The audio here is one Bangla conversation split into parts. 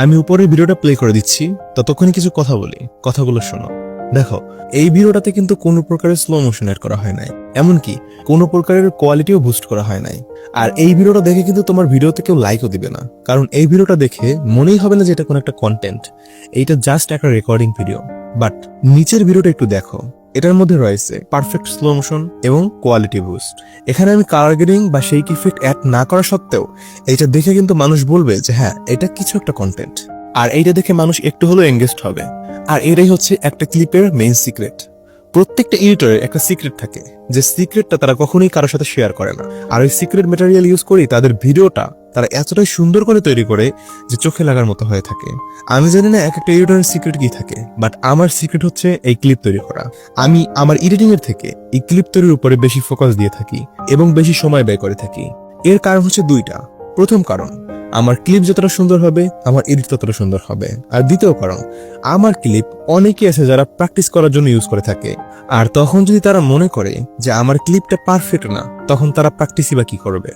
আমি উপরের ভিডিওটা প্লে করে দিচ্ছি, ততক্ষণে কিছু কথা বলি, কথাগুলো শোনো। দেখো, এই ভিডিওটাতে কিন্তু কোনো প্রকারের স্লো মোশন এড করা হয় নাই, এমনকি কোনো প্রকারের কোয়ালিটিও বুস্ট করা হয় নাই। আর এই ভিডিওটা দেখে কিন্তু তোমার ভিডিওতে কেউ লাইকও দিবে না, কারণ এই ভিডিওটা দেখে মনেই হবে না যে এটা কোনো একটা কন্টেন্ট। এইটা জাস্ট একটা রেকর্ডিং ভিডিও। বাট নিচের ভিডিওটা একটু দেখো, এটার মধ্যে রয়েছে পারফেক্ট স্লো মোশন এবং কোয়ালিটি বুস্ট। এখানে আমি কালার গ্রেডিং বা শেক ইফেক্ট অ্যাড না করা সত্ত্বেও এটা দেখে কিন্তু মানুষ বলবে যে হ্যাঁ, এটা কিছু একটা কন্টেন্ট। আর এইটা দেখে মানুষ একটু হলেও এঙ্গেজড হবে। আর এটাই হচ্ছে একটা ক্লিপের মেইন সিক্রেট। প্রত্যেকটা এডিটরের একটা সিক্রেট থাকে, যে সিক্রেটটা তারা কখনোই কারোর সাথে শেয়ার করে না। আর ওই সিক্রেট ম্যাটেরিয়াল ইউজ করে তাদের ভিডিওটা তারা এতটাই সুন্দর করে তৈরি করে যে চোখে লাগার মতো হয়ে থাকে। আমি জানি না এক একটা এডিটরের সিক্রেট কি থাকে, বাট আমার সিক্রেট হচ্ছে এই ক্লিপ তৈরি করা। আমি আমার এডিটিং এর থেকে এই ক্লিপ তৈরির উপরে বেশি ফোকাস দিয়ে থাকি এবং বেশি সময় ব্যয় করে থাকি। এর কারণ হচ্ছে দুইটা। প্রথম কারণ, আমার ক্লিপ যতটা সুন্দর হবে আমার এডিট ততটা সুন্দর হবে। আর দ্বিতীয় কারণ, আমার ক্লিপ অনেকে আছে যারা প্র্যাকটিস করার জন্য ইউজ করে থাকে। আর তখন যদি তারা মনে করে যে আমার ক্লিপটা পারফেক্ট না, তখন তারা প্র্যাকটিসই বা কি করবে?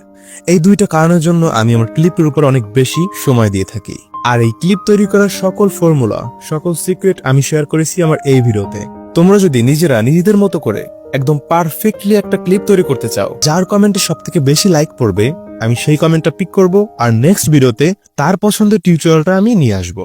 এই দুইটা কারণের জন্য আমি আমার ক্লিপের উপর অনেক বেশি সময় দিয়ে থাকি। আর এই ক্লিপ তৈরি করার সকল ফর্মুলা, সকল সিক্রেট আমি শেয়ার করেছি আমার এই ভিডিওতে। তোমরা যদি নিজেরা নিজেদের মতো করে একদম পারফেক্টলি একটা ক্লিপ তৈরি করতে চাও, যার কমেন্টে সবথেকে বেশি লাইক পড়বে, আমি সেই কমেন্টটা পিক করব আর নেক্সট ভিডিওতে তার পছন্দের টিউটোরিয়ালটা আমি নিয়ে আসবো।